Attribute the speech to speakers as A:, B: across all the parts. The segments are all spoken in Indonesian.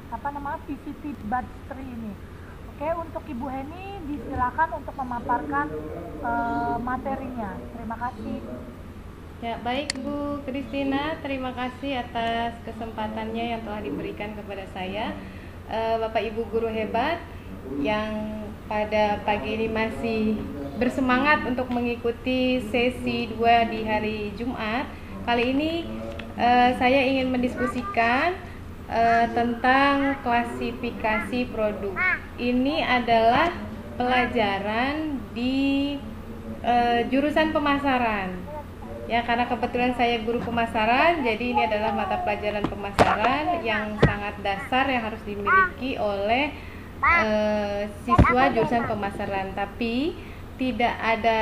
A: PVT Buds Tree ini. Oke, untuk Ibu Heni disilakan untuk memaparkan materinya. Terima kasih.
B: Ya, baik Bu Kristina, terima kasih atas kesempatannya yang telah diberikan kepada saya. Bapak Ibu guru hebat yang pada pagi ini masih bersemangat untuk mengikuti sesi 2 di hari Jumat. Kali ini saya ingin mendiskusikan tentang klasifikasi produk. Ini adalah pelajaran di jurusan pemasaran. Ya, karena kebetulan saya guru pemasaran, jadi ini adalah mata pelajaran pemasaran yang sangat dasar yang harus dimiliki oleh siswa jurusan pemasaran. Tapi tidak ada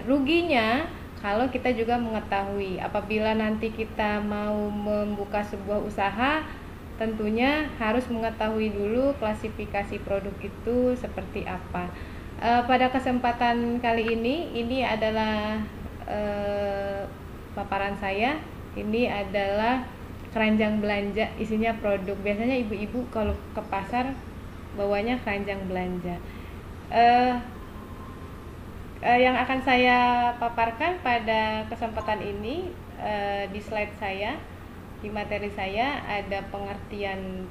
B: ruginya kalau kita juga mengetahui apabila nanti kita mau membuka sebuah usaha, tentunya harus mengetahui dulu klasifikasi produk itu seperti apa. Pada kesempatan kali ini adalah paparan saya. Ini adalah keranjang belanja, isinya produk. Biasanya ibu-ibu kalau ke pasar bawanya keranjang belanja. Yang akan saya paparkan pada kesempatan ini di slide saya, di materi saya ada pengertian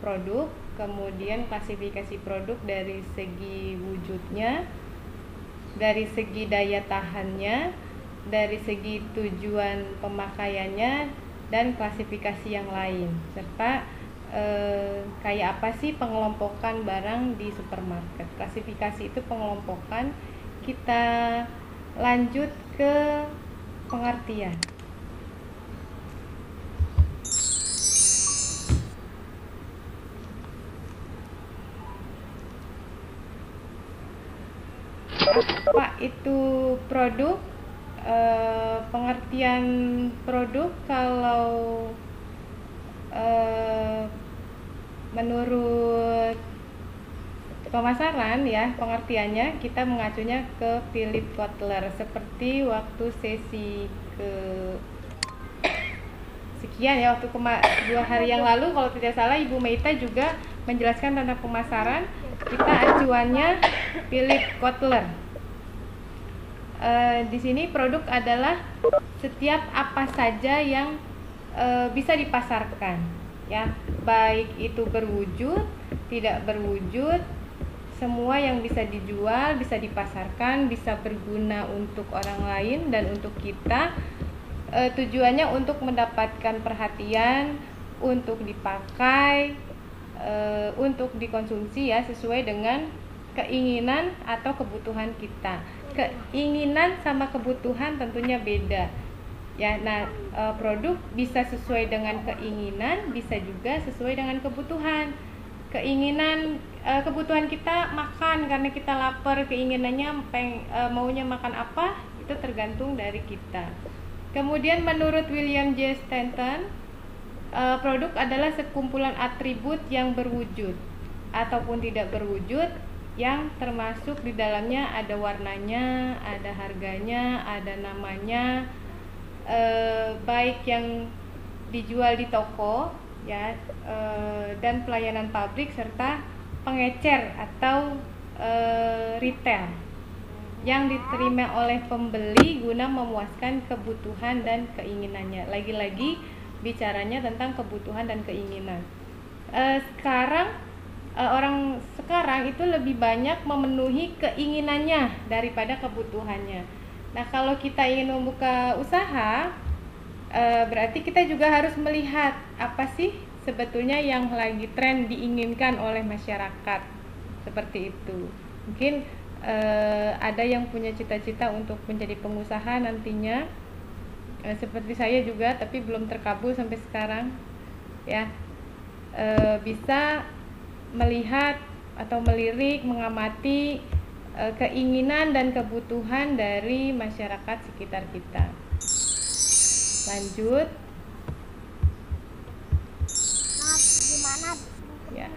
B: produk, kemudian klasifikasi produk dari segi wujudnya, dari segi daya tahannya, dari segi tujuan pemakaiannya, dan klasifikasi yang lain, serta kayak apa sih pengelompokan barang di supermarket. Klasifikasi itu pengelompokan. Kita lanjut ke pengertian. Apa itu produk? Pengertian produk kalau menurut pemasaran ya, pengertiannya kita mengacunya ke Philip Kotler, seperti waktu sesi ke sekian ya, waktu 2 hari yang lalu kalau tidak salah Ibu Meita juga menjelaskan tentang pemasaran. Kita acuannya Philip Kotler. Di sini produk adalah setiap apa saja yang bisa dipasarkan, ya, baik itu berwujud, tidak berwujud, semua yang bisa dijual, bisa dipasarkan, bisa berguna untuk orang lain dan untuk kita. Tujuannya untuk mendapatkan perhatian, untuk dipakai, untuk dikonsumsi ya, sesuai dengan keinginan atau kebutuhan kita. Keinginan sama kebutuhan tentunya beda ya. Nah, produk bisa sesuai dengan keinginan, bisa juga sesuai dengan kebutuhan. Keinginan, kebutuhan kita makan karena kita lapar, keinginannya maunya makan apa, itu tergantung dari kita. Kemudian menurut William J. Stanton, produk adalah sekumpulan atribut yang berwujud ataupun tidak berwujud, yang termasuk di dalamnya ada warnanya, ada harganya, ada namanya, baik yang dijual di toko ya, dan pelayanan pabrik, serta pengecer atau retail yang diterima oleh pembeli guna memuaskan kebutuhan dan keinginannya. Lagi-lagi bicaranya tentang kebutuhan dan keinginan. Orang sekarang itu lebih banyak memenuhi keinginannya daripada kebutuhannya. Nah, kalau kita ingin membuka usaha, berarti kita juga harus melihat apa sih sebetulnya yang lagi tren diinginkan oleh masyarakat. Seperti itu. Mungkin ada yang punya cita-cita untuk menjadi pengusaha nantinya, seperti saya juga, tapi belum terkabul sampai sekarang ya. Bisa melihat atau melirik, mengamati keinginan dan kebutuhan dari masyarakat sekitar kita. Lanjut. Ya.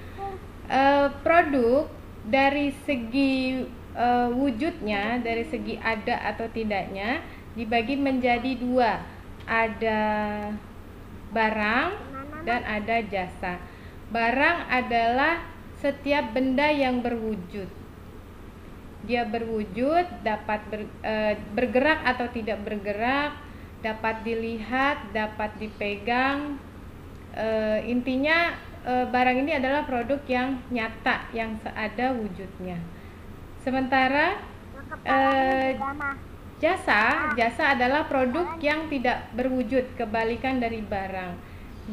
B: Produk dari segi wujudnya, dari segi ada atau tidaknya, dibagi menjadi 2. Ada barang dan ada jasa. Barang adalah setiap benda yang berwujud. Dia berwujud, dapat bergerak atau tidak bergerak, dapat dilihat, dapat dipegang. Intinya barang ini adalah produk yang nyata, yang ada wujudnya. Sementara jasa adalah produk yang tidak berwujud, kebalikan dari barang,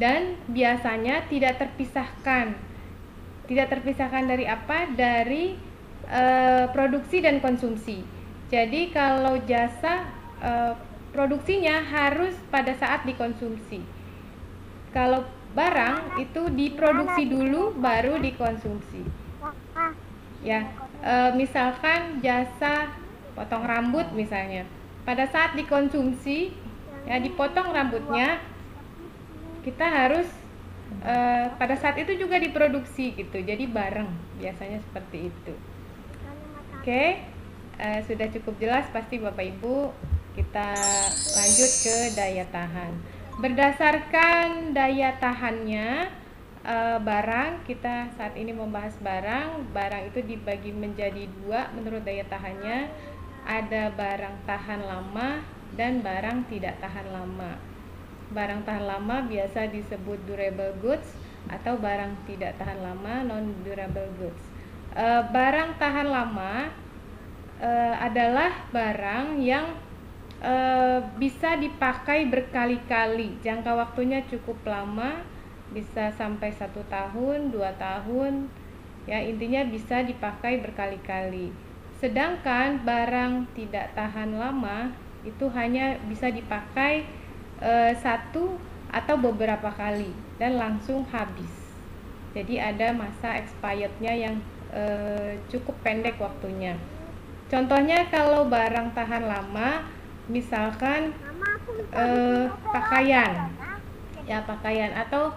B: dan biasanya tidak terpisahkan. Tidak terpisahkan dari apa? Dari produksi dan konsumsi. Jadi kalau jasa produksinya harus pada saat dikonsumsi. Kalau barang itu diproduksi dulu baru dikonsumsi. Ya, misalkan jasa potong rambut misalnya, pada saat dikonsumsi ya dipotong rambutnya, kita harus pada saat itu juga diproduksi gitu. Jadi bareng, biasanya seperti itu. Oke, sudah cukup jelas pasti Bapak Ibu. Kita lanjut ke daya tahan. Berdasarkan daya tahannya barang, kita saat ini membahas barang. Barang itu dibagi menjadi dua menurut daya tahannya. Ada barang tahan lama dan barang tidak tahan lama. Barang tahan lama biasa disebut durable goods atau barang tidak tahan lama, non durable goods. Barang tahan lama adalah barang yang bisa dipakai berkali-kali. Jangka waktunya cukup lama, bisa sampai 1 tahun, 2 tahun. Ya, intinya bisa dipakai berkali-kali. Sedangkan barang tidak tahan lama itu hanya bisa dipakai 1 atau beberapa kali dan langsung habis. Jadi ada masa expirednya yang cukup pendek waktunya. Contohnya kalau barang tahan lama, misalkan pakaian atau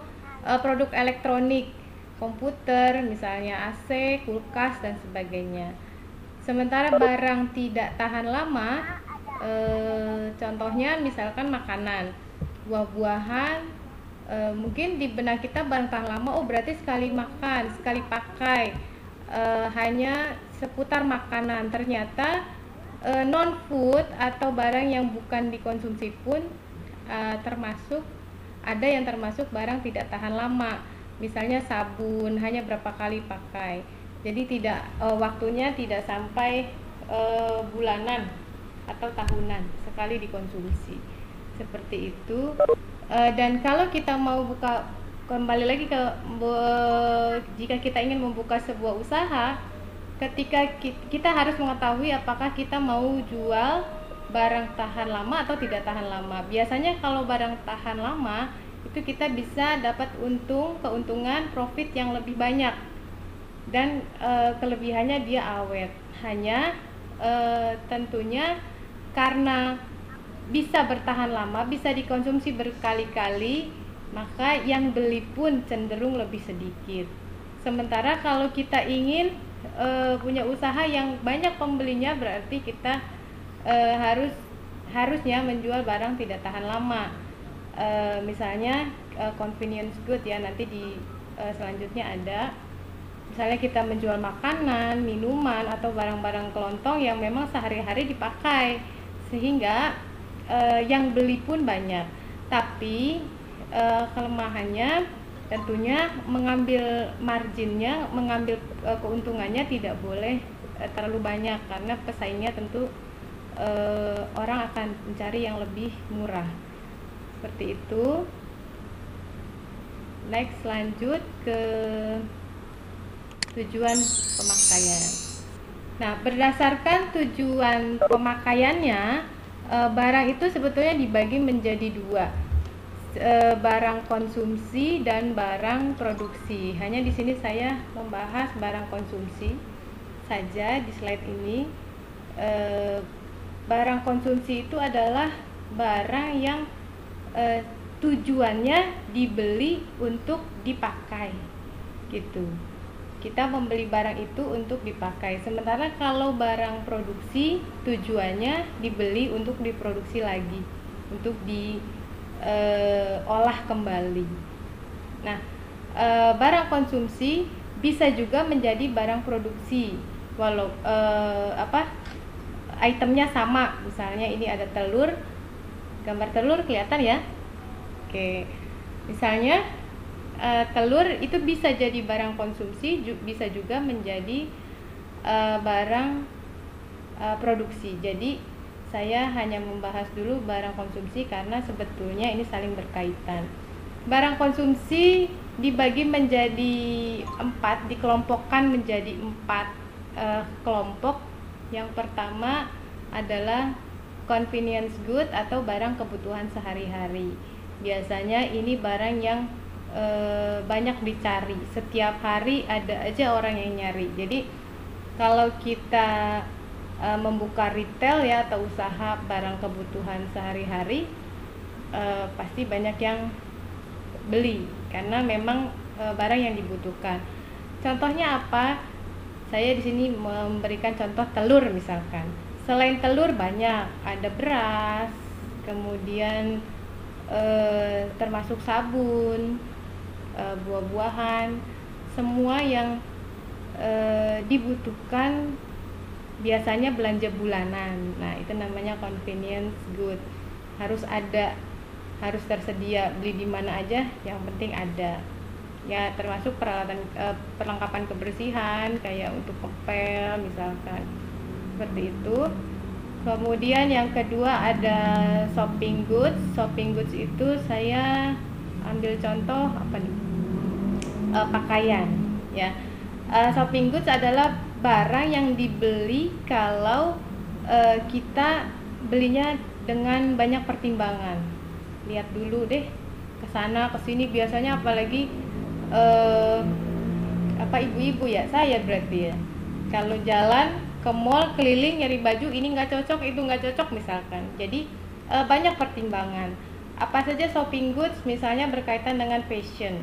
B: produk elektronik, komputer, misalnya AC, kulkas dan sebagainya. Sementara barang tidak tahan lama, contohnya misalkan makanan, buah-buahan, mungkin di benak kita barang tahan lama, oh berarti sekali makan, sekali pakai, hanya seputar makanan. Ternyata non food atau barang yang bukan dikonsumsi pun ada yang termasuk barang tidak tahan lama. Misalnya sabun hanya berapa kali pakai, jadi tidak waktunya tidak sampai bulanan atau tahunan, sekali dikonsumsi seperti itu. Dan kalau kita mau buka, kembali lagi ke jika kita ingin membuka sebuah usaha, ketika kita harus mengetahui apakah kita mau jual barang tahan lama atau tidak tahan lama. Biasanya kalau barang tahan lama itu kita bisa dapat keuntungan profit yang lebih banyak, dan kelebihannya dia awet. Hanya tentunya karena bisa bertahan lama, bisa dikonsumsi berkali-kali, maka yang beli pun cenderung lebih sedikit. Sementara kalau kita ingin punya usaha yang banyak pembelinya, berarti kita harusnya menjual barang tidak tahan lama. Misalnya convenience good ya, nanti di selanjutnya ada. Misalnya kita menjual makanan, minuman, atau barang-barang kelontong yang memang sehari-hari dipakai, sehingga yang beli pun banyak. Tapi kelemahannya tentunya mengambil marginnya, mengambil keuntungannya tidak boleh terlalu banyak, karena pesaingnya tentu orang akan mencari yang lebih murah. Seperti itu. Next, lanjut ke tujuan pemakaian. Nah, berdasarkan tujuan pemakaiannya, barang itu sebetulnya dibagi menjadi dua, barang konsumsi dan barang produksi. Hanya di sini saya membahas barang konsumsi saja di slide ini. Barang konsumsi itu adalah barang yang tujuannya dibeli untuk dipakai, gitu. Kita membeli barang itu untuk dipakai. Sementara kalau barang produksi, tujuannya dibeli untuk diproduksi lagi, untuk diolah kembali. Nah, barang konsumsi bisa juga menjadi barang produksi, walau itemnya sama. Misalnya ini ada telur, gambar telur kelihatan ya. Oke, misalnya telur itu bisa jadi barang konsumsi, bisa juga menjadi barang produksi. Jadi saya hanya membahas dulu barang konsumsi karena sebetulnya ini saling berkaitan. Barang konsumsi dibagi menjadi 4, dikelompokkan menjadi 4 kelompok. Yang pertama adalah convenience good atau barang kebutuhan sehari-hari. Biasanya ini barang yang banyak dicari, setiap hari ada aja orang yang nyari. Jadi kalau kita membuka retail ya atau usaha barang kebutuhan sehari-hari, pasti banyak yang beli karena memang barang yang dibutuhkan. Contohnya apa? Saya di sini memberikan contoh telur misalkan. Selain telur banyak, ada beras, kemudian termasuk sabun, buah-buahan, semua yang dibutuhkan biasanya belanja bulanan. Nah, itu namanya convenience good. Harus ada, harus tersedia, beli di mana aja, yang penting ada. Ya, termasuk perlengkapan kebersihan kayak untuk ngepel misalkan. Seperti itu. Kemudian yang kedua ada shopping goods. Shopping goods itu saya ambil contoh apa nih? Pakaian ya. Shopping goods adalah barang yang dibeli kalau kita belinya dengan banyak pertimbangan. Lihat dulu deh ke sana ke sini, biasanya apalagi ibu-ibu ya, saya berarti ya. Kalau jalan ke mall keliling nyari baju, ini nggak cocok, itu nggak cocok misalkan. Jadi banyak pertimbangan. Apa saja shopping goods? Misalnya berkaitan dengan fashion.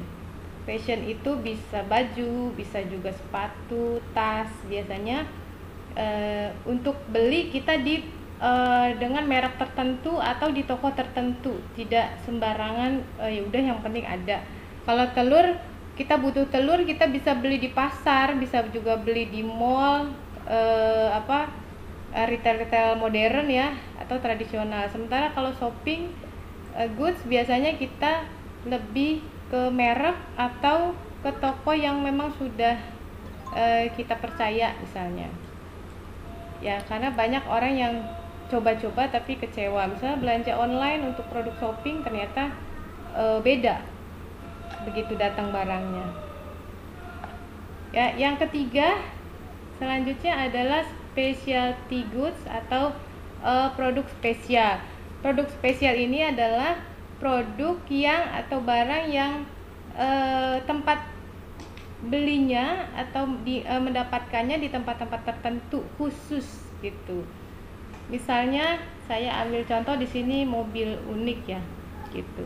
B: Fashion itu bisa baju, bisa juga sepatu, tas. Biasanya untuk beli kita dengan merek tertentu atau di toko tertentu, tidak sembarangan. Ya udah yang penting ada. Kalau telur, kita butuh telur, kita bisa beli di pasar, bisa juga beli di mall, retail modern ya atau tradisional. Sementara kalau shopping goods biasanya kita lebih ke merek atau ke toko yang memang sudah kita percaya misalnya. Ya, karena banyak orang yang coba-coba tapi kecewa. Misalnya belanja online untuk produk shopping ternyata beda begitu datang barangnya. Ya, yang ketiga selanjutnya adalah specialty goods atau produk spesial. Produk spesial ini adalah produk yang atau barang yang tempat belinya atau mendapatkannya di tempat-tempat tertentu khusus gitu. Misalnya saya ambil contoh di sini mobil unik ya gitu.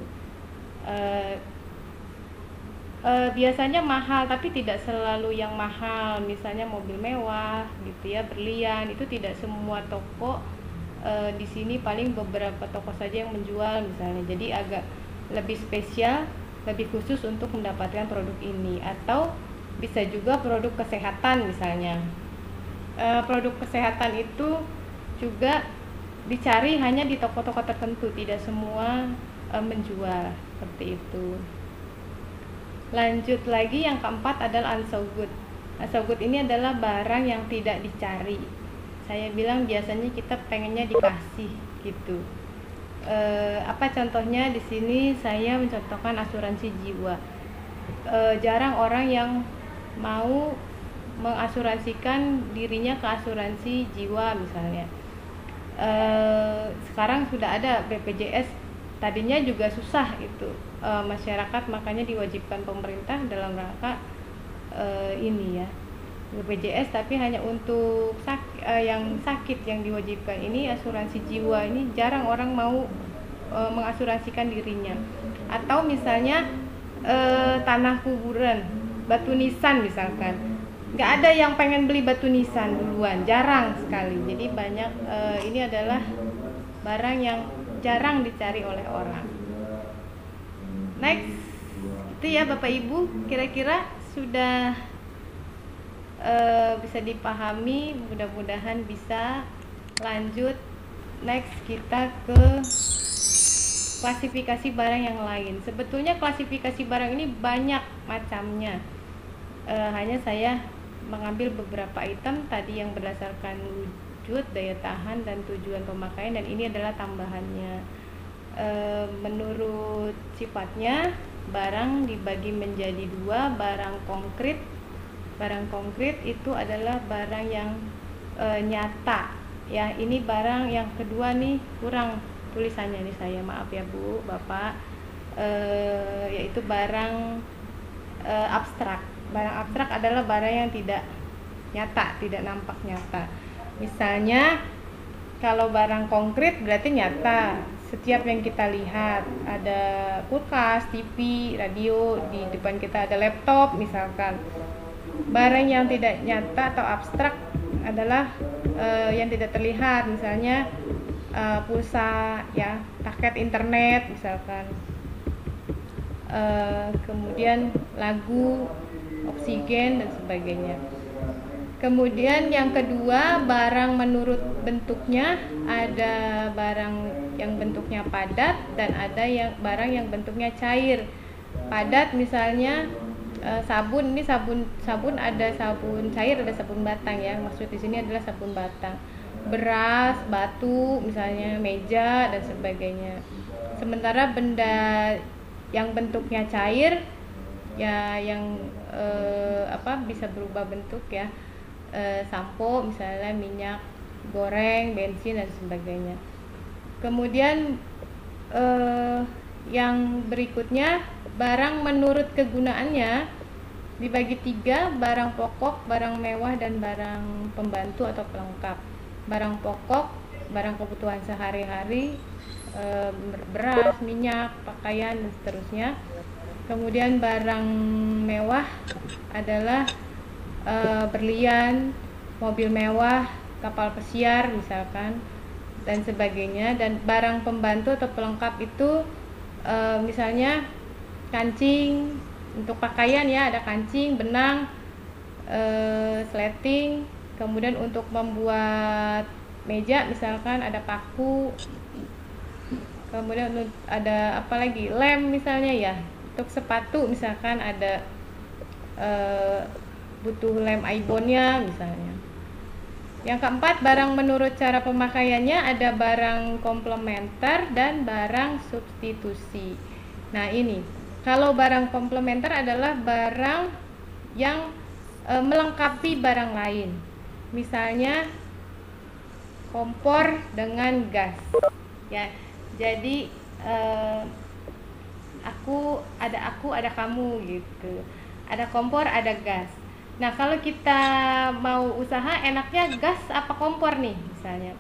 B: Biasanya mahal tapi tidak selalu yang mahal. Misalnya mobil mewah gitu ya, berlian, itu tidak semua toko di sini, paling beberapa toko saja yang menjual misalnya. Jadi agak lebih spesial, lebih khusus untuk mendapatkan produk ini. Atau bisa juga produk kesehatan misalnya. Produk kesehatan itu juga dicari hanya di toko-toko tertentu, tidak semua menjual seperti itu. Lanjut lagi, yang keempat adalah unsold good. Unsold good ini adalah barang yang tidak dicari. Saya bilang biasanya kita pengennya dikasih gitu. Apa contohnya? Di sini saya mencontohkan asuransi jiwa. Jarang orang yang mau mengasuransikan dirinya ke asuransi jiwa misalnya. Sekarang sudah ada BPJS. Tadinya juga susah itu masyarakat, makanya diwajibkan pemerintah dalam rangka ini ya, BPJS, tapi hanya untuk yang sakit yang diwajibkan. Ini asuransi jiwa ini jarang orang mau mengasuransikan dirinya. Atau misalnya tanah kuburan, batu nisan misalkan, nggak ada yang pengen beli batu nisan duluan, jarang sekali. Jadi banyak ini adalah barang yang jarang dicari oleh orang. Next, Itu ya Bapak Ibu, kira-kira sudah bisa dipahami. Mudah-mudahan bisa lanjut. Next kita ke klasifikasi barang yang lain. Sebetulnya klasifikasi barang ini banyak macamnya. Hanya saya mengambil beberapa item tadi yang berdasarkan wujud, daya tahan, dan tujuan pemakaian, dan ini adalah tambahannya. Menurut sifatnya, barang dibagi menjadi dua. Barang konkret itu adalah barang yang nyata ya. Ini barang yang kedua nih, kurang tulisannya nih saya, maaf ya Bu Bapak, yaitu barang abstrak. Barang abstrak adalah barang yang tidak nyata, tidak nampak nyata. Misalnya kalau barang konkret berarti nyata, setiap yang kita lihat, ada kulkas, TV, radio, di depan kita ada laptop misalkan. Barang yang tidak nyata atau abstrak adalah yang tidak terlihat, misalnya pulsa ya, paket internet misalkan, kemudian lagu, oksigen, dan sebagainya. Kemudian yang kedua, barang menurut bentuknya. Ada barang yang bentuknya padat dan ada yang barang yang bentuknya cair. Padat misalnya sabun, ini sabun ada sabun cair, ada sabun batang ya. Maksud di sini adalah sabun batang. Beras, batu, misalnya meja, dan sebagainya. Sementara benda yang bentuknya cair ya, yang bisa berubah bentuk ya, sampo misalnya, minyak goreng, bensin, dan sebagainya. Kemudian yang berikutnya, barang menurut kegunaannya dibagi tiga: barang pokok, barang mewah, dan barang pembantu atau pelengkap. Barang pokok, barang kebutuhan sehari-hari, beras, minyak, pakaian, dan seterusnya. Kemudian barang mewah adalah berlian, mobil mewah, kapal pesiar misalkan, dan sebagainya. Dan barang pembantu atau pelengkap itu misalnya kancing untuk pakaian ya, ada kancing, benang, sleting. Kemudian untuk membuat meja misalkan ada paku. Kemudian ada apa lagi, lem misalnya ya. Untuk sepatu misalkan ada butuh lem Ibon-nya misalnya. Yang keempat, barang menurut cara pemakaiannya ada barang komplementer dan barang substitusi. Nah ini, kalau barang komplementer adalah barang yang melengkapi barang lain. Misalnya kompor dengan gas ya. Jadi aku ada kamu gitu. Ada kompor, ada gas. Nah, kalau kita mau usaha, enaknya gas apa kompor nih misalnya.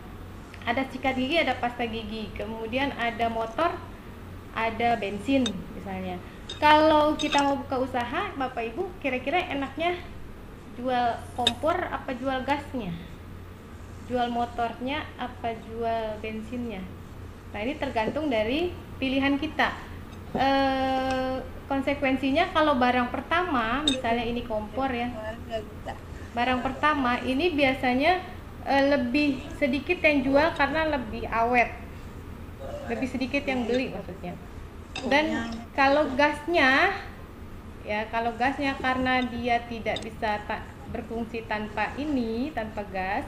B: Ada sikat gigi, ada pasta gigi. Kemudian ada motor, ada bensin misalnya. Kalau kita mau buka usaha, Bapak Ibu, kira-kira enaknya jual kompor apa jual gasnya? Jual motornya apa jual bensinnya? Nah, ini tergantung dari pilihan kita. Konsekuensinya kalau barang pertama, misalnya ini kompor ya, barang pertama ini biasanya lebih sedikit yang jual karena lebih awet, lebih sedikit yang beli maksudnya. Dan kalau gasnya ya, kalau gasnya karena dia tidak bisa berfungsi tanpa gas,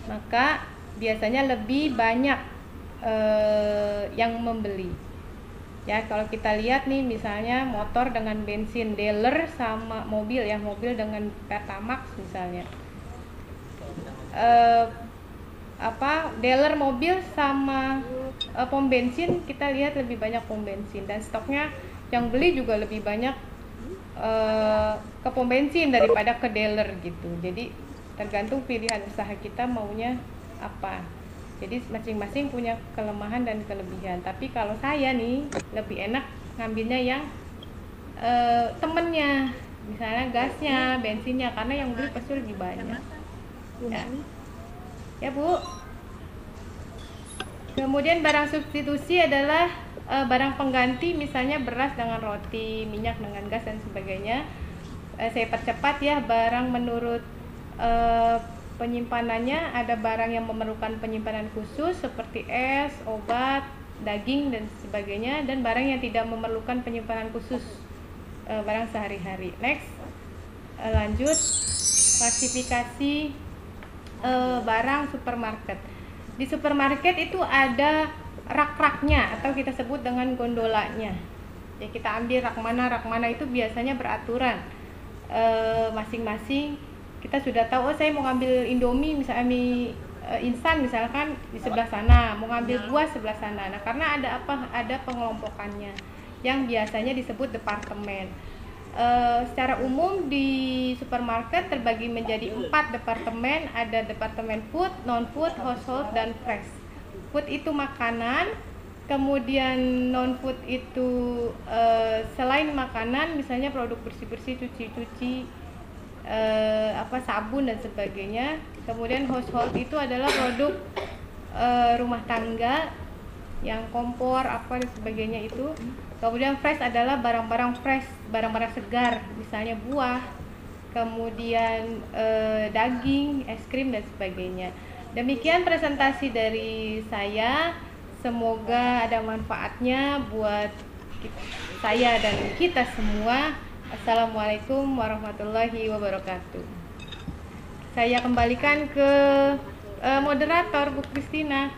B: maka biasanya lebih banyak yang membeli. Ya, kalau kita lihat nih misalnya motor dengan bensin dealer sama mobil ya, mobil dengan Pertamax misalnya. Dealer mobil sama pom bensin, kita lihat lebih banyak pom bensin, dan stoknya yang beli juga lebih banyak ke pom bensin daripada ke dealer gitu. Jadi tergantung pilihan usaha kita maunya apa. Jadi masing-masing punya kelemahan dan kelebihan. Tapi kalau saya nih lebih enak ngambilnya yang temennya, misalnya gasnya, bensinnya, karena yang beli pasti lebih banyak. Ya, ya Bu. Kemudian barang substitusi adalah barang pengganti, misalnya beras dengan roti, minyak dengan gas dan sebagainya. Saya percepat ya, barang menurut penyimpanannya, ada barang yang memerlukan penyimpanan khusus seperti es, obat, daging dan sebagainya, dan barang yang tidak memerlukan penyimpanan khusus, barang sehari-hari. Next, lanjut klasifikasi barang supermarket. Di supermarket itu ada rak-raknya atau kita sebut dengan gondolanya. Ya, kita ambil rak mana itu biasanya beraturan. Masing-masing kita sudah tahu, oh saya mau ngambil Indomie misalnya, mie instan misalkan di sebelah sana, mau ngambil buah sebelah sana. Nah, karena ada apa? Ada pengelompokannya yang biasanya disebut departemen. Secara umum di supermarket terbagi menjadi 4 departemen. Ada departemen food, non-food, household, dan fresh. Food itu makanan, kemudian non-food itu selain makanan, misalnya produk bersih-bersih, cuci-cuci, sabun dan sebagainya. Kemudian household itu adalah produk rumah tangga yang kompor apa dan sebagainya itu. Kemudian fresh adalah barang-barang fresh, barang-barang segar, misalnya buah, kemudian daging, es krim dan sebagainya. Demikian presentasi dari saya. Semoga ada manfaatnya buat saya dan kita semua. Assalamualaikum warahmatullahi wabarakatuh. Saya kembalikan ke moderator Bu Kristina.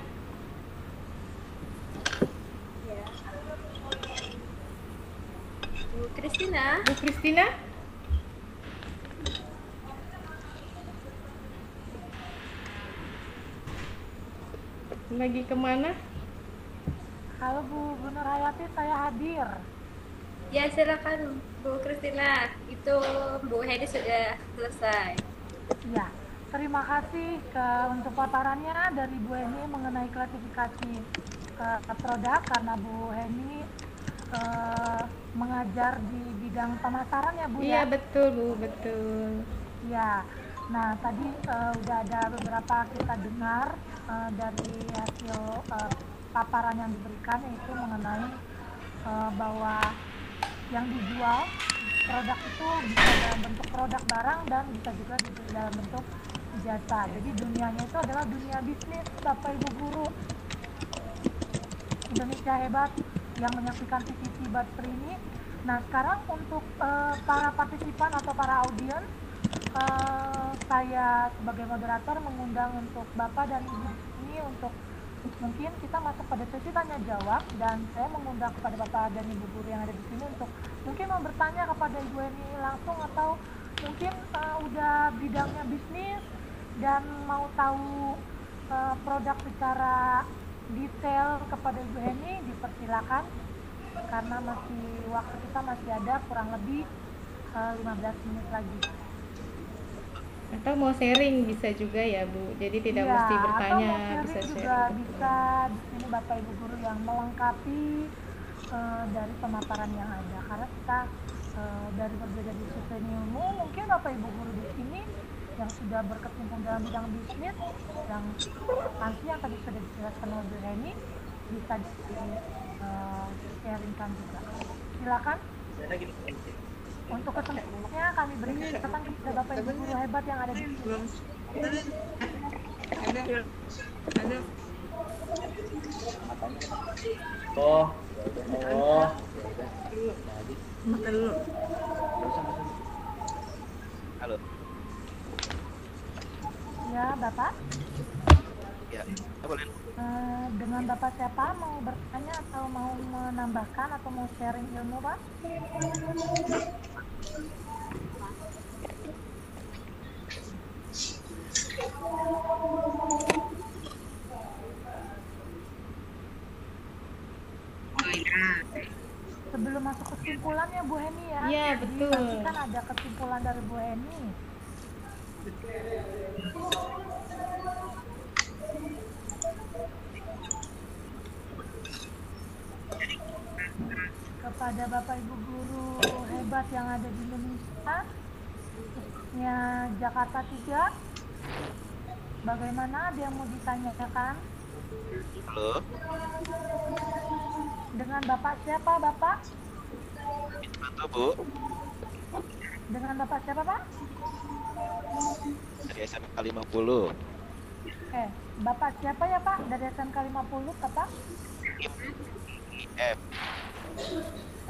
B: Bu Kristina? Lagi kemana?
A: Halo Bu Nur Hayati, saya hadir.
C: Ya, silakan Bu Kristina. Itu Bu Hedi sudah selesai.
A: Ya, terima kasih untuk paparannya dari Bu Heni mengenai klasifikasi produk, karena Bu Heni mengajar di bidang pemasaran ya Bu.
B: Iya,
A: ya?
B: betul Bu, betul.
A: Ya, nah tadi udah ada beberapa kita dengar dari hasil paparan yang diberikan, yaitu mengenai bahwa yang dijual produk itu bisa dalam bentuk produk barang dan bisa juga dalam bentuk jasa. Jadi dunianya itu adalah dunia bisnis, Bapak Ibu Guru. Indonesia Hebat yang menyaksikan TVC Batri ini. Nah, sekarang untuk para partisipan atau para audiens, saya sebagai moderator mengundang untuk Bapak dan Ibu ini untuk mungkin kita masuk pada sesi tanya jawab, dan saya mengundang kepada Bapak dan Ibu guru yang ada di sini untuk mungkin mau bertanya kepada Ibu Heni langsung, atau mungkin udah bidangnya bisnis dan mau tahu produk secara detail kepada Ibu Heni, dipersilakan karena waktu kita masih ada kurang lebih 15 menit lagi.
B: Atau mau sharing bisa juga ya Bu, jadi tidak
A: Ya,
B: mesti bertanya,
A: atau mau
B: bisa
A: sharing juga
B: sharing.
A: bisa di sini Bapak Ibu guru yang melengkapi dari pemaparan yang ada, karena kita dari berbeda disiplin ilmu, mungkin Bapak Ibu guru di sini yang sudah berkecimpung dalam bidang bisnis, yang nanti yang tadi sudah dijelaskan oleh Bu Heni, bisa sharingkan juga. Silakan. Untuk kesempatannya kami beri kesempatan kepada Bapak Ibu guru hebat yang ada di sini.
D: Halo.
A: Ya, Bapak.
D: Ya, boleh.
A: Dengan Bapak siapa, mau bertanya atau mau menambahkan atau mau sharing ilmu, Pak? Sebelum masuk kesimpulannya Bu Heni ya.
B: Iya,
A: Jadi
B: betul.
A: nanti kan ada kesimpulan dari Bu Heni. Kepada Bapak Ibu guru hebat yang ada di Indonesia, khususnya Jakarta 3, bagaimana, ada yang mau ditanyakan
D: Halo,
A: Dengan Bapak siapa, Bapak?
D: Ismanto Bu,
A: Dengan Bapak siapa, Pak?
D: dari SMK 50.
A: Bapak siapa ya, Pak? Dari SMK 50, Bapak?
D: IF.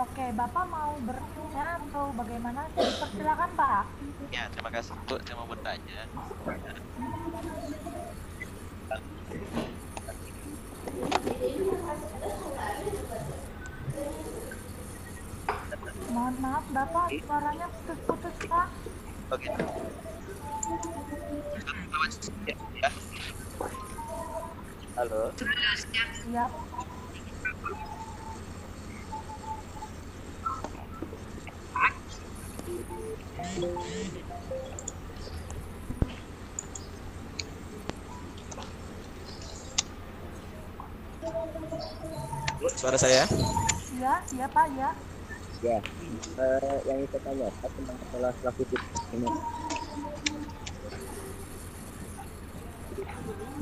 A: Oke, Bapak mau bertanya atau bagaimana? Dipersilakan, Pak.
D: Ya, terima kasih Bu. Saya mau bertanya.
A: Mohon maaf, Bapak, suaranya putus-putus, Pak.
D: Oke. Ya. Halo.
A: Ya,
D: Bu, suara saya?
A: ya, Pak, ya.
E: Ya, yang saya tanya tentang masalah klasifikasi ini.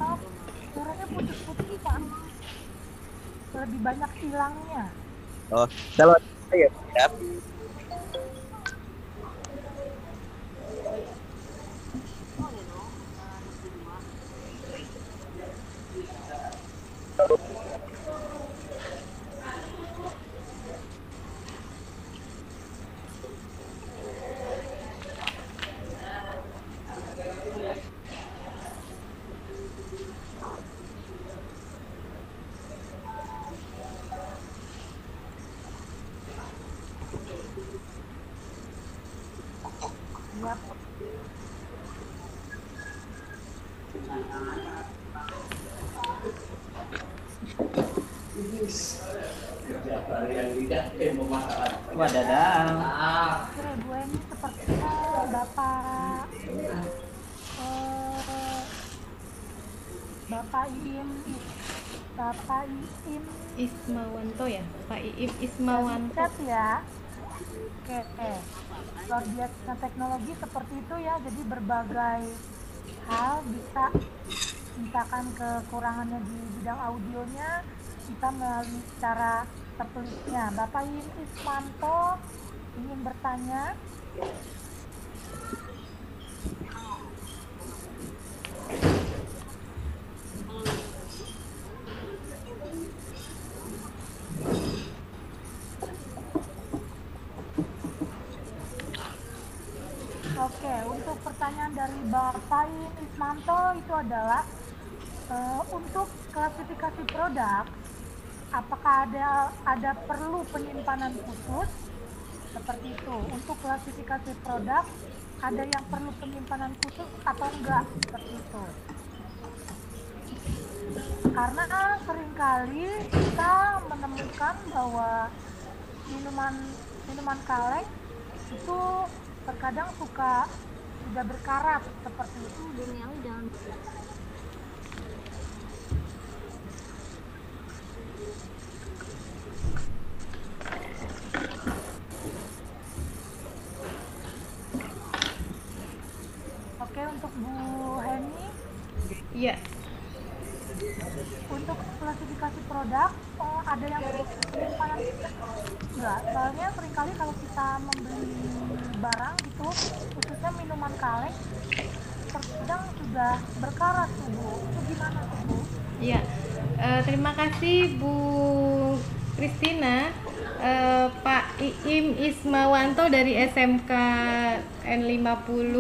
A: Maaf, suaranya putus-putus, Pak. Lebih banyak hilangnya.
E: Oh, kalau saya
D: Ya.
A: Ya,
E: Wadadang.
A: oke, Bu Eni, sepertinya Bapak Bapak Iim Bapak Iim
B: Ismawanto ya, Pak Iim Ismawanto.
A: chat ya. Oke. Luar biasa teknologi seperti itu ya. Jadi berbagai hal bisa, misalkan kekurangannya di bidang audionya kita melalui cara tertulisnya. Bapak Iim Ismanto ingin bertanya. Oke, untuk pertanyaan dari Bapak Ismanto itu adalah untuk klasifikasi produk, apakah ada perlu penyimpanan khusus seperti itu? Untuk klasifikasi produk, ada yang perlu penyimpanan khusus atau enggak seperti itu? Karena seringkali kita menemukan bahwa minuman kaleng itu terkadang sudah berkarat seperti itu. Oke, untuk Bu Heni,
B: Iya,
A: untuk klasifikasi produk ada yang penyimpanan enggak? Soalnya seringkali kalau kita membeli barang gitu, khususnya minuman kaleng, terkadang sudah berkarat tuh Bu. Itu gimana tuh Bu?
B: iya. Terima kasih Bu Kristina. Pak Iim Ismawanto dari SMK N50.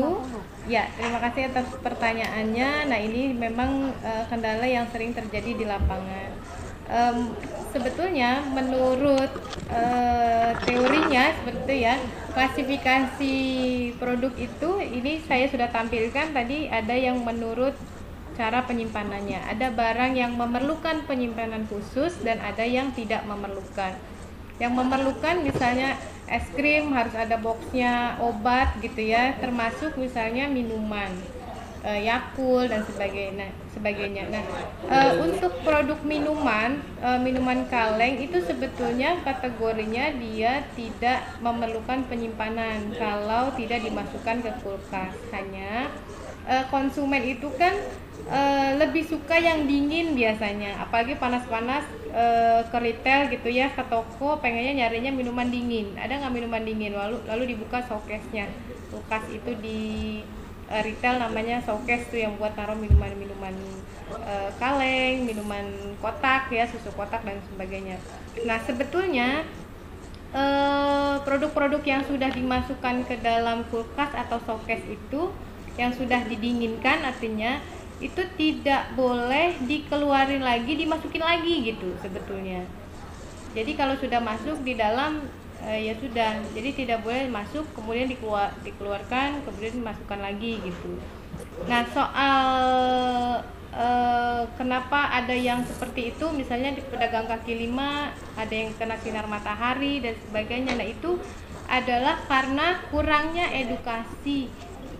B: Ya, terima kasih atas pertanyaannya. Nah, ini memang kendala yang sering terjadi di lapangan. Sebetulnya menurut teorinya seperti itu ya, klasifikasi produk itu ini saya sudah tampilkan tadi, ada yang menurut cara penyimpanannya. Ada barang yang memerlukan penyimpanan khusus dan ada yang tidak memerlukan. Yang memerlukan misalnya es krim harus ada boxnya, obat gitu ya, termasuk misalnya minuman. Yakult dan sebagainya. Nah, untuk produk minuman kaleng itu sebetulnya kategorinya dia tidak memerlukan penyimpanan kalau tidak dimasukkan ke kulkas. Hanya konsumen itu kan lebih suka yang dingin biasanya, apalagi panas-panas, ke retail gitu ya, ke toko pengennya nyarinya minuman dingin. Ada nggak minuman dingin? Lalu dibuka showcase-nya. Kulkas itu di retail namanya showcase tuh yang buat taruh minuman-minuman kaleng, minuman kotak ya, susu kotak dan sebagainya. Nah, sebetulnya produk-produk yang sudah dimasukkan ke dalam kulkas atau showcase itu yang sudah didinginkan, artinya itu tidak boleh dikeluarin lagi, dimasukin lagi gitu sebetulnya. Jadi kalau sudah masuk di dalam ya sudah, jadi tidak boleh masuk kemudian dikeluarkan kemudian dimasukkan lagi gitu. Nah, soal kenapa ada yang seperti itu, misalnya di pedagang kaki lima ada yang kena sinar matahari dan sebagainya. Nah, itu adalah karena kurangnya edukasi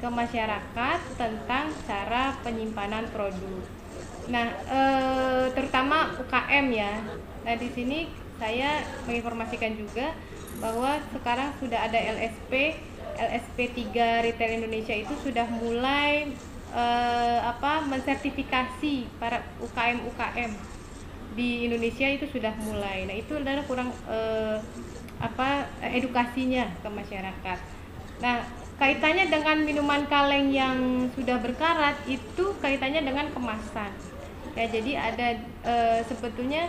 B: ke masyarakat tentang cara penyimpanan produk. Nah, terutama UKM ya. Nah, di sini saya menginformasikan juga bahwa sekarang sudah ada LSP 3 Retail Indonesia itu sudah mulai mensertifikasi para UKM di Indonesia, itu sudah mulai. Nah, itu adalah kurang edukasinya ke masyarakat. Nah, kaitannya dengan minuman kaleng yang sudah berkarat itu kaitannya dengan kemasan. Ya, jadi ada sebetulnya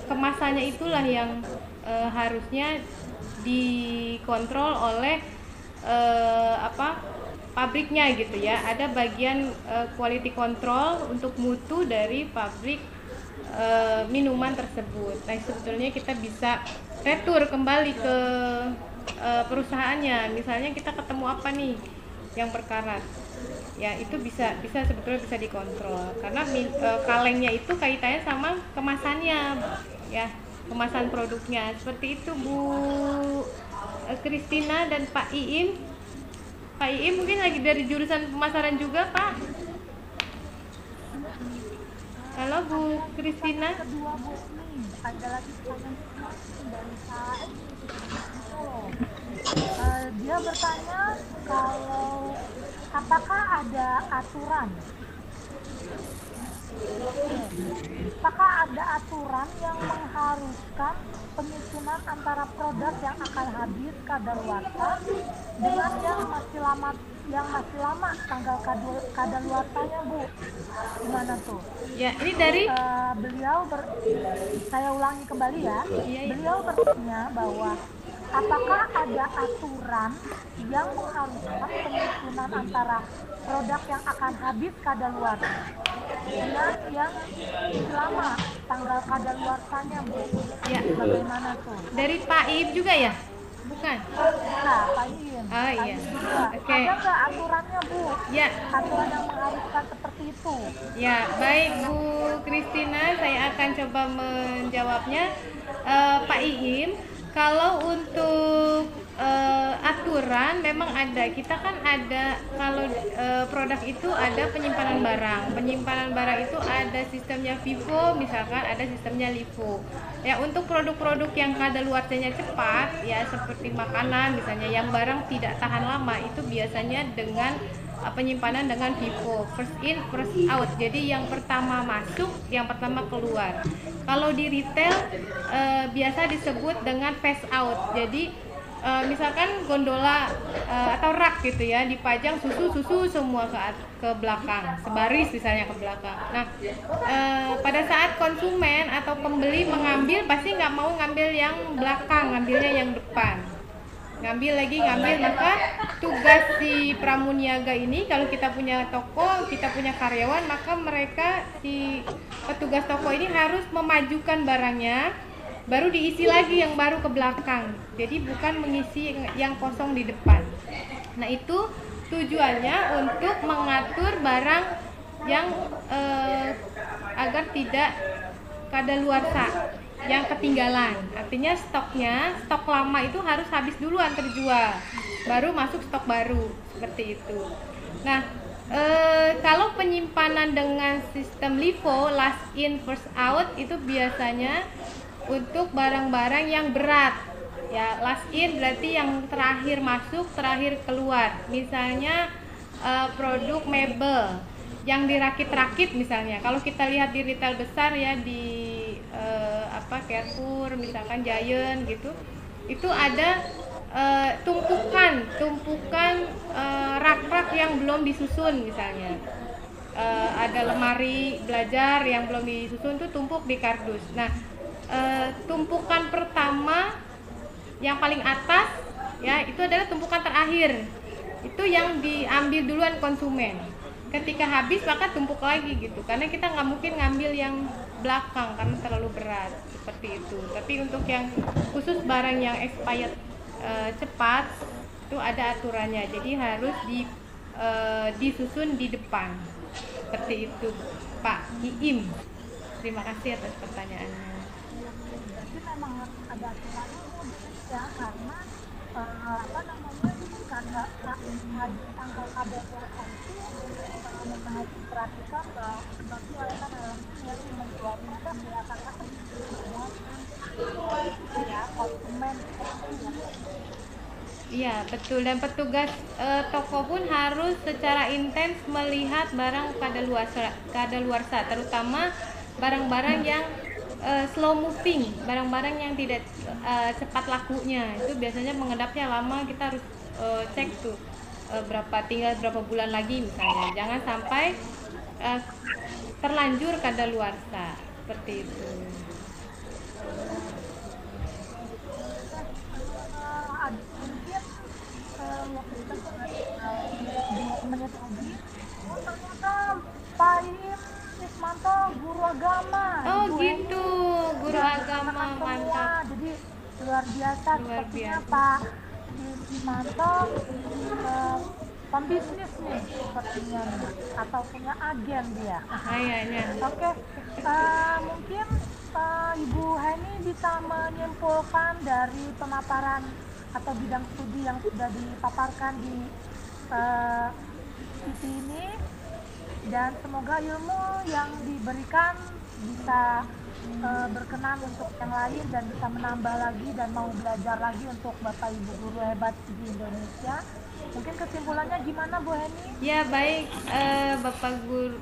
B: kemasannya itulah yang harusnya dikontrol oleh pabriknya gitu ya. Ada bagian quality control untuk mutu dari pabrik minuman tersebut. Nah, sebetulnya kita bisa retur kembali ke perusahaannya. Misalnya kita ketemu apa nih yang berkarat, ya itu sebetulnya bisa dikontrol karena kalengnya itu kaitannya sama kemasannya ya, kemasan produknya. Seperti itu Bu Kristina dan Pak Iim. Pak Iim mungkin lagi dari jurusan pemasaran juga, Pak. Halo Bu Kristina.
A: Kedua Bu, nih ada lagi pertanyaan dari Pak. Dia bertanya kalau apakah ada aturan yang mengharuskan penyusunan antara produk yang akan habis kadaluarsa dengan yang masih lama tanggal kadaluarsanya Bu, gimana tuh?
B: Ya, ini dari
A: saya ulangi kembali ya.
B: Iya.
A: Beliau bertanya bahwa apakah ada aturan yang mengharuskan penyusunan antara produk yang akan habis kadaluarsa dengan yang lama tanggal kadaluarsanya Bu?
B: Ya.
A: Bagaimana tuh?
B: Dari Pak Iim juga ya? Bukan?
A: Nah, Pak Iin.
B: Oh iya. Oke.
A: Ada nggak aturannya Bu?
B: Ya.
A: Aturan yang mengharuskan seperti itu?
B: Ya, baik Bu Kristina, saya akan coba menjawabnya. Pak Iim, kalau untuk aturan memang ada. Kita kan ada, kalau produk itu ada penyimpanan barang. Penyimpanan barang itu ada sistemnya FIFO, misalkan ada sistemnya LIFO. Ya, untuk produk-produk yang kadaluarsanya cepat ya, seperti makanan misalnya yang barang tidak tahan lama, itu biasanya dengan penyimpanan dengan FIFO, first in first out. Jadi yang pertama masuk, yang pertama keluar. Kalau di retail biasa disebut dengan phase out. Jadi misalkan gondola atau rak gitu ya, dipajang susu semua ke belakang, sebaris misalnya ke belakang. Nah, pada saat konsumen atau pembeli mengambil, pasti nggak mau ngambil yang belakang, ngambilnya yang depan. Ngambil, maka tugas si pramuniaga ini, kalau kita punya toko, kita punya karyawan, maka mereka, si petugas toko ini harus memajukan barangnya, baru diisi lagi yang baru ke belakang. Jadi bukan mengisi yang kosong di depan. Nah, itu tujuannya untuk mengatur barang yang agar tidak kadaluarsa, yang ketinggalan. Artinya stok lama itu harus habis duluan terjual, baru masuk stok baru, seperti itu. Nah, Kalau penyimpanan dengan sistem LIFO, last in first out, itu biasanya untuk barang-barang yang berat. Ya, last in berarti yang terakhir masuk, terakhir keluar. Misalnya produk mebel yang dirakit-rakit misalnya. Kalau kita lihat di retail besar ya, di Carrefour, misalkan Giant gitu, itu ada tumpukan rak-rak yang belum disusun misalnya. Ada lemari belajar yang belum disusun tuh tumpuk di kardus. Nah, tumpukan pertama yang paling atas ya, itu adalah tumpukan terakhir. Itu yang diambil duluan konsumen. Ketika habis maka tumpuk lagi gitu. Karena kita nggak mungkin ngambil yang belakang karena terlalu berat seperti itu. Tapi untuk yang khusus barang yang expired cepat itu ada aturannya, jadi harus disusun di depan seperti itu, Pak Iim. Terima kasih atas pertanyaannya.
A: Jadi memang harus ada aturannya ya, karena karena tanggal KDPR itu memang diperhatikan bahwa sebagai layanan dalam yang menjual produk ya, karena ya konsumen
B: Iya betul, dan petugas toko pun harus secara intens melihat barang kadaluarsa, terutama barang-barang yang slow moving, barang-barang yang tidak cepat lakunya. Itu biasanya mengedapnya lama, kita harus cek tuh tinggal berapa bulan lagi misalnya. Jangan sampai terlanjur kadaluarsa seperti itu.
A: menit lagi. Oh ternyata Pak Iim Ismanto guru agama.
B: Oh
A: Ibu
B: gitu,
A: Eni
B: guru
A: sudah
B: agama,
A: bersama semua.
B: mantap.
A: Jadi luar biasa,
B: Luar
A: sepertinya
B: biasa.
A: Pak Iim Ismanto pembisnis nih sepertinya nih, atau punya agen dia.
B: Kayaknya.
A: Oke, mungkin Ibu Heni bisa menyimpulkan dari pemaparan atau bidang studi yang sudah dipaparkan di TV ini, dan semoga ilmu yang diberikan bisa berkenan untuk yang lain dan bisa menambah lagi dan mau belajar lagi untuk Bapak Ibu guru hebat di Indonesia. Mungkin kesimpulannya gimana Bu Heni?
B: Ya baik,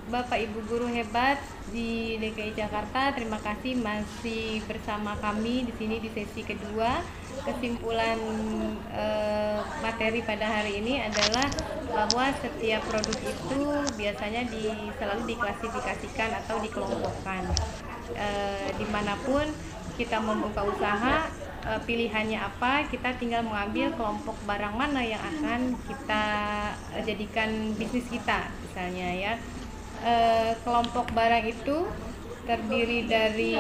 B: Bapak Ibu guru hebat di DKI Jakarta, terima kasih masih bersama kami di sini di sesi kedua. Kesimpulan materi pada hari ini adalah bahwa setiap produk itu biasanya selalu diklasifikasikan atau dikelompokkan. Dimanapun kita membuka usaha, pilihannya apa, kita tinggal mengambil kelompok barang mana yang akan kita jadikan bisnis kita misalnya ya. Kelompok barang itu terdiri dari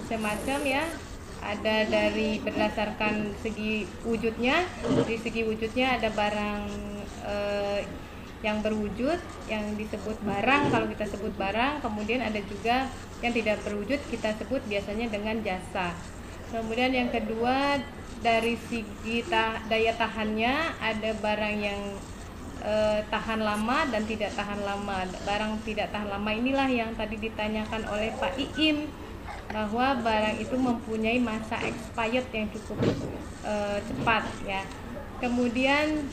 B: semacam ya, ada dari berdasarkan segi wujudnya. Dari segi wujudnya ada barang yang berwujud yang disebut barang kalau kita sebut barang, kemudian ada juga yang tidak berwujud kita sebut biasanya dengan jasa. Kemudian yang kedua dari segi daya tahannya, ada barang yang tahan lama dan tidak tahan lama. Barang tidak tahan lama inilah yang tadi ditanyakan oleh Pak Iim, bahwa barang itu mempunyai masa expired yang cukup cepat ya. Kemudian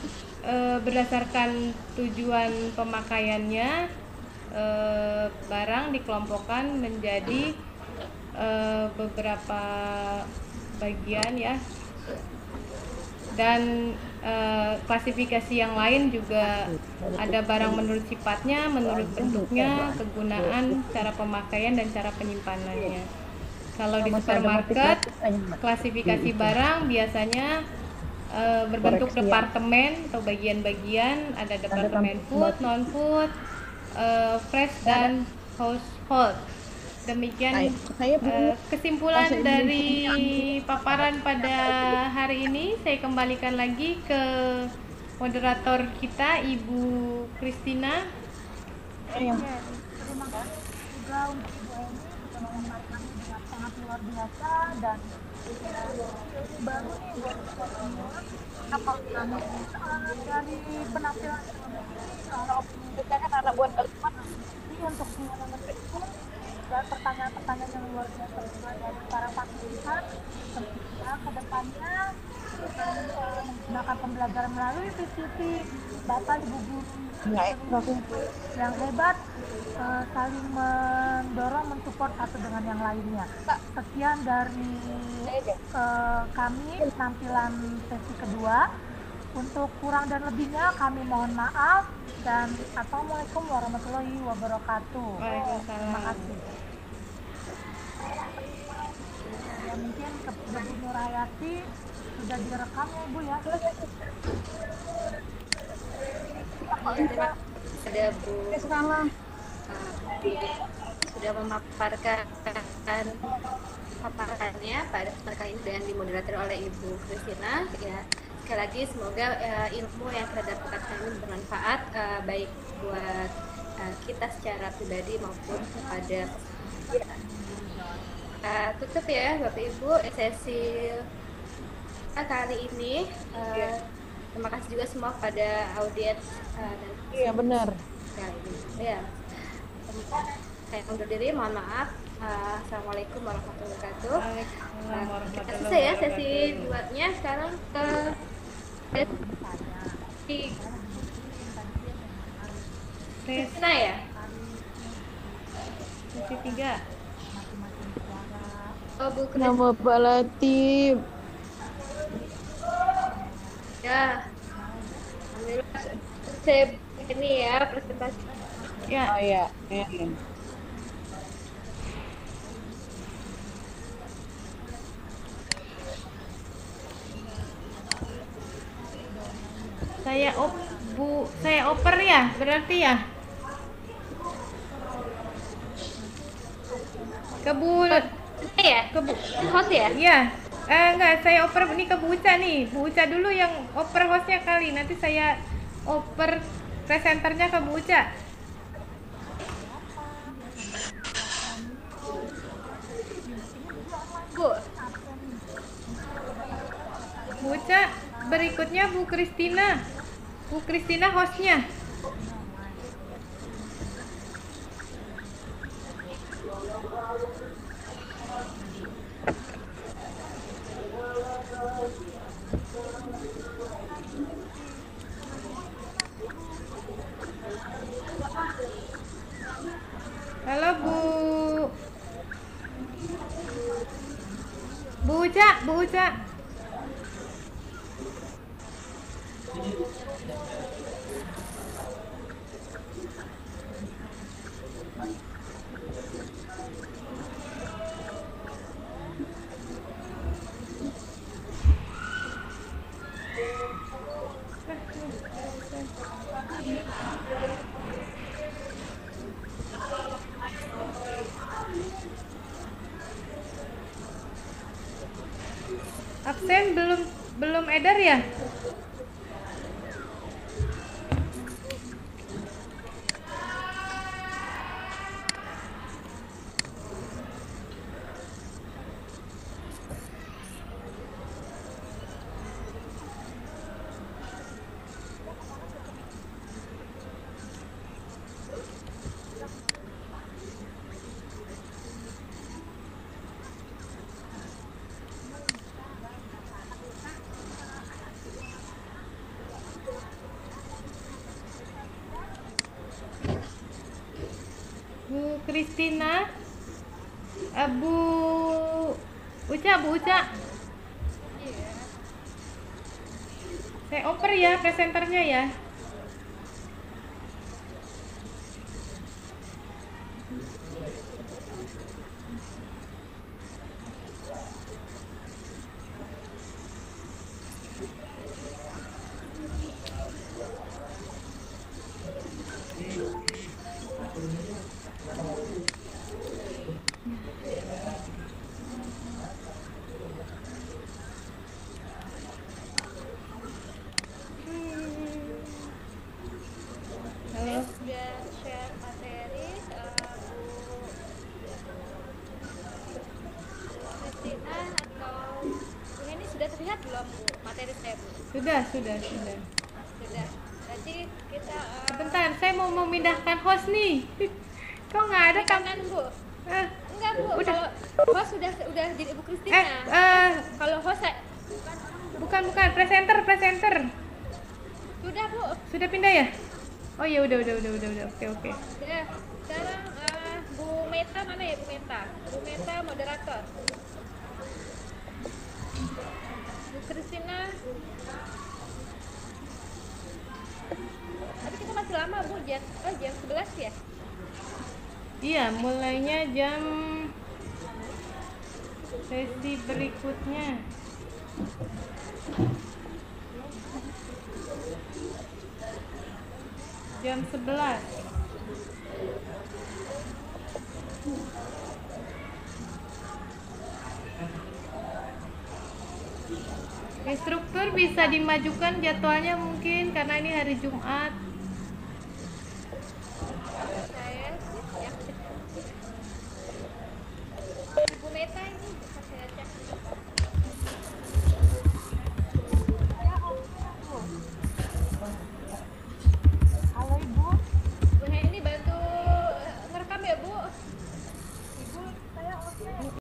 B: berdasarkan tujuan pemakaiannya, barang dikelompokkan menjadi beberapa bagian ya, dan klasifikasi yang lain juga ada barang menurut sifatnya, menurut bentuknya, kegunaan, cara pemakaian, dan cara penyimpanannya. Kalau di supermarket, klasifikasi barang biasanya berbentuk departemen atau bagian-bagian, ada departemen food, non-food, fresh, dan household. Demikian kesimpulan dari paparan pada hari ini. Saya kembalikan lagi ke moderator kita, Ibu Christina.
A: Terima kasih juga untuk Ibu Heni sudah memaparkan dengan sangat luar biasa dan ilmu baru nih buat kita semua. Apa kami dari penampilan ini untuk itu dan pertanyaan-pertanyaan yang luar biasa dari para partisipan tentunya ke depannya menggunakan pembelajaran melalui PCT Bapak Ibu guru yang hebat saling mendorong mensupport satu dengan yang lainnya. Sekian dari kami penampilan sesi kedua. Untuk kurang dan lebihnya kami mohon maaf dan assalamualaikum warahmatullahi wabarakatuh.
B: Waalaikumsalam.
A: Terima kasih. Ya mungkin kepada Bu Nurhayati sudah direkam ya Bu ya.
C: Ada Bu sudah memaparkan paparannya pada kali ini dan dimoderator oleh Ibu Christina. Ya, sekali lagi semoga ilmu yang kita dapatkan hari ini bermanfaat baik buat kita secara pribadi maupun kepada tutup ya Bapak Ibu sesi kali ini. Terima kasih juga semua pada audiens
F: Iya benar.
C: kali ini. Ya, saya undur diri, mohon maaf. Assalamualaikum warahmatullahi wabarakatuh.
B: Waalaikumsalam
C: Kita
B: warahmatullahi
C: selesai ya sesi
B: wabarakatuh.
C: buatnya. Sekarang ke sesi Kristina ya.
B: Sesi 3.
C: Oh Bu Kristina.
F: Nama Pak Latif.
C: Ya. Alhamdulillah saya ini ya presentasi.
B: Ya,
F: Oh ya.
B: saya oper ya, berarti ya. Ke Bu
C: Ya, host ya.
B: ya. Enggak, saya oper ini ke Bu Uca nih. Bu Uca dulu yang oper hostnya kali. Nanti saya oper presenternya ke Bu Uca.
C: Bu.
B: Bu Uca, berikutnya Bu Christina. Bu Christina hostnya. Halo Bu. Bu Uca. Absen belum edar ya? Bu Christina, Bu Uca. Saya oper ya presenternya ya.
C: terlihat belum Bu materi saya Bu?
B: Sudah.
C: Sudah. Berarti kita
B: Sebentar, saya mau memindahkan host nih. Kok nggak ada
C: kanan Bu?
B: Eh,
C: Enggak Bu,
B: Udah.
C: kalau host sudah jadi Ibu Kristina. Kalau host saya
B: bukan, presenter.
C: sudah Bu.
B: Sudah pindah ya? Oh ya udah. Oke.
C: Ya, sekarang Bu Meta mana ya Bu Meta? Bu Meta moderator. Bu Kristina. Tapi kita masih lama Bu, jam 11 ya?
B: Iya, mulainya jam sesi berikutnya. Jam 11. Instruktur bisa dimajukan jadwalnya mungkin karena ini hari Jumat.